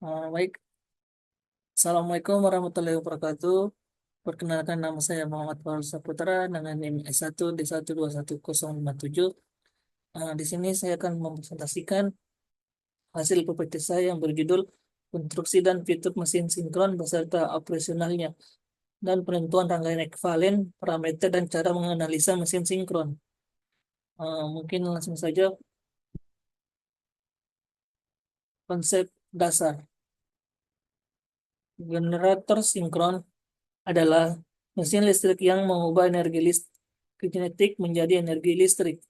Baik, Assalamualaikum warahmatullahi wabarakatuh. Perkenalkan, nama saya Muhammad Fahrul Saputra dengan NIM S1D1211057. Di sini saya akan mempresentasikan hasil PPT saya yang berjudul Konstruksi dan Fitur Mesin Sinkron beserta operasionalnya dan penentuan rangkaian ekvivalen, parameter, dan cara menganalisa mesin sinkron. Mungkin langsung saja konsep dasar. Generator sinkron adalah mesin listrik yang mengubah energi kinetik menjadi energi listrik.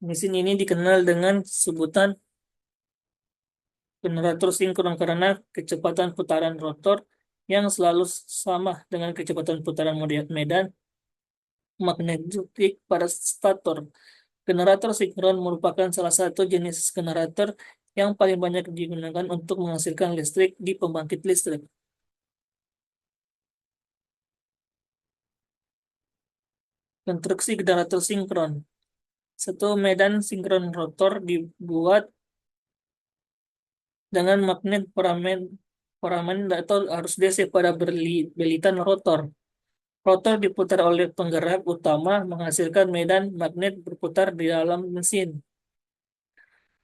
Mesin ini dikenal dengan sebutan generator sinkron karena kecepatan putaran rotor yang selalu sama dengan kecepatan putaran medan magnetik pada stator. Generator sinkron merupakan salah satu jenis generator yang paling banyak digunakan untuk menghasilkan listrik di pembangkit listrik. Konstruksi generator sinkron. Satu medan sinkron rotor dibuat dengan magnet foramen atau arus DC pada belitan rotor. Rotor diputar oleh penggerak utama menghasilkan medan magnet berputar di dalam mesin.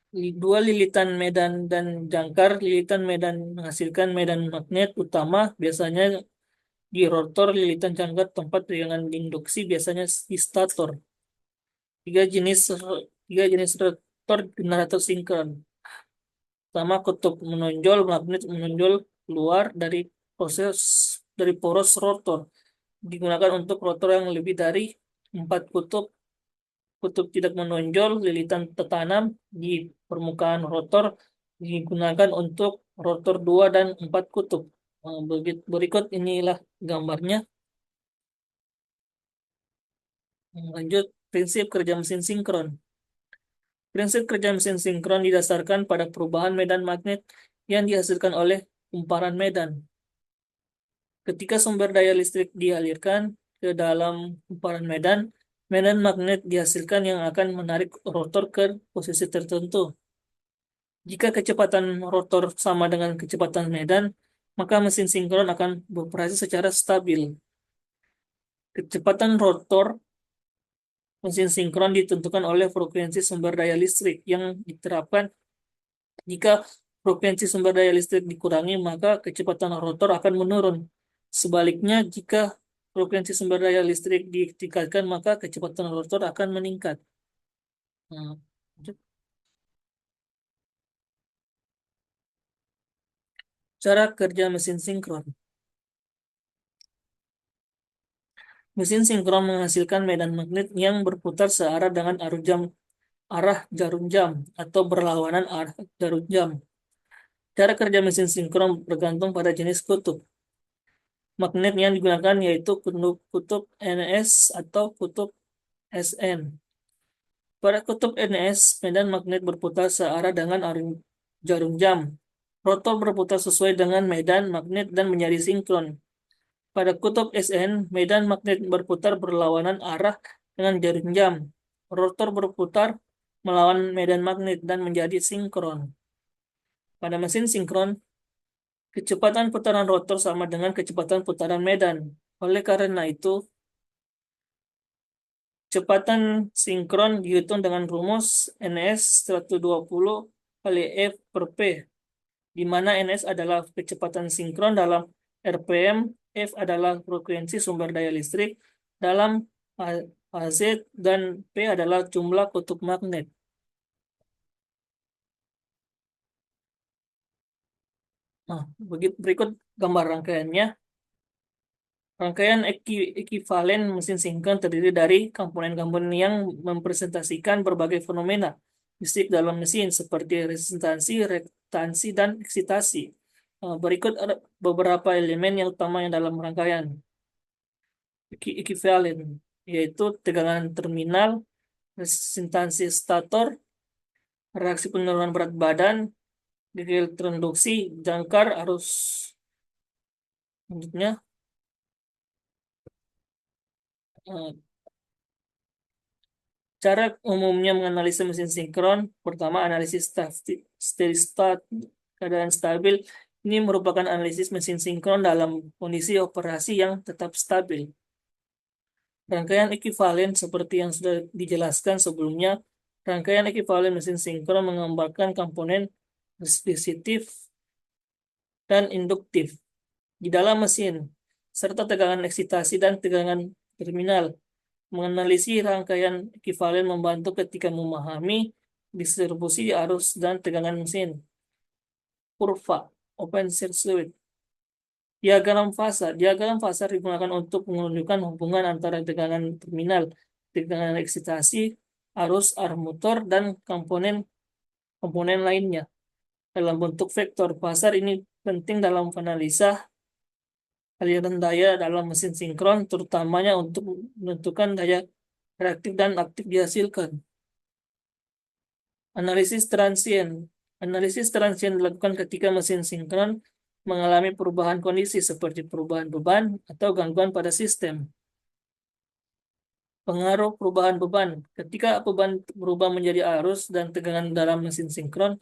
Dua lilitan medan dan jangkar lilitan medan menghasilkan medan magnet utama biasanya di rotor, lilitan jangkar tempat dengan induksi biasanya di stator. Tiga jenis tiga jenis rotor generator sinkron. Pertama, kutub menonjol, magnet menonjol keluar proses dari poros rotor. Digunakan untuk rotor yang lebih dari 4 kutub. Kutub tidak menonjol, lilitan tertanam di permukaan rotor digunakan untuk rotor 2 dan 4 kutub. Berikut inilah gambarnya. Lanjut, prinsip kerja mesin sinkron. Prinsip kerja mesin sinkron didasarkan pada perubahan medan magnet yang dihasilkan oleh kumparan medan. Ketika sumber daya listrik dialirkan ke dalam kumparan medan, medan magnet dihasilkan yang akan menarik rotor ke posisi tertentu. Jika kecepatan rotor sama dengan kecepatan medan, maka mesin sinkron akan beroperasi secara stabil. Kecepatan rotor mesin sinkron ditentukan oleh frekuensi sumber daya listrik yang diterapkan. Jika frekuensi sumber daya listrik dikurangi, maka kecepatan rotor akan menurun. Sebaliknya, jika frekuensi sumber daya listrik ditingkatkan, maka kecepatan rotor akan meningkat. Nah, cara kerja mesin sinkron. Mesin sinkron menghasilkan medan magnet yang berputar searah dengan arah jarum jam atau berlawanan arah jarum jam. Cara kerja mesin sinkron bergantung pada jenis kutub. Magnet yang digunakan yaitu kutub NS atau kutub SN. Pada kutub NS, medan magnet berputar searah dengan jarum jam. Rotor berputar sesuai dengan medan magnet dan menjadi sinkron. Pada kutub SN, medan magnet berputar berlawanan arah dengan jarum jam. Rotor berputar melawan medan magnet dan menjadi sinkron. Pada mesin sinkron, kecepatan putaran rotor sama dengan kecepatan putaran medan. Oleh karena itu, kecepatan sinkron dihitung dengan rumus NS 120 kali F per P, di mana NS adalah kecepatan sinkron dalam RPM, F adalah frekuensi sumber daya listrik dalam AZ, dan P adalah jumlah kutub magnet. Nah, berikut gambar rangkaiannya. Rangkaian ekivalen mesin sinkron terdiri dari komponen-komponen yang mempresentasikan berbagai fenomena fisik dalam mesin seperti resistansi, rektansi, dan eksitasi. Berikut ada beberapa elemen yang utama yang dalam rangkaian ekivalen, yaitu tegangan terminal, resistansi stator, reaksi penurunan berat badan, detail reduksi, jangkar arus. Selanjutnya, eh, cara umumnya menganalisa mesin sinkron, pertama analisis steady state. Keadaan stabil ini merupakan analisis mesin sinkron dalam kondisi operasi yang tetap stabil. Rangkaian ekuivalen seperti yang sudah dijelaskan sebelumnya, rangkaian ekuivalen mesin sinkron menggambarkan komponen resistif dan induktif di dalam mesin, serta tegangan eksitasi dan tegangan terminal. Menganalisis rangkaian ekuivalen membantu ketika memahami distribusi arus dan tegangan mesin. Kurva, open circuit. Diagram fasa digunakan untuk menunjukkan hubungan antara tegangan terminal, tegangan eksitasi, arus armatur, dan komponen lainnya. Dalam bentuk vektor, fasar ini penting dalam analisa aliran daya dalam mesin sinkron, terutamanya untuk menentukan daya reaktif dan aktif dihasilkan. Analisis transien. Analisis transien dilakukan ketika mesin sinkron mengalami perubahan kondisi seperti perubahan beban atau gangguan pada sistem. Pengaruh perubahan beban. Ketika beban berubah menjadi arus dan tegangan dalam mesin sinkron,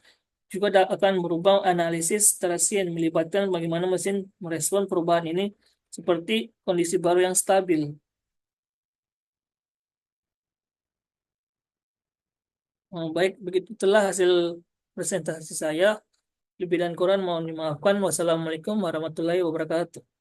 juga akan berubah. Analisis transien melibatkan bagaimana mesin merespon perubahan ini seperti kondisi baru yang stabil. Baik, begitu telah hasil presentasi saya. Lebih dan kurang mohon dimaafkan. Wassalamualaikum warahmatullahi wabarakatuh.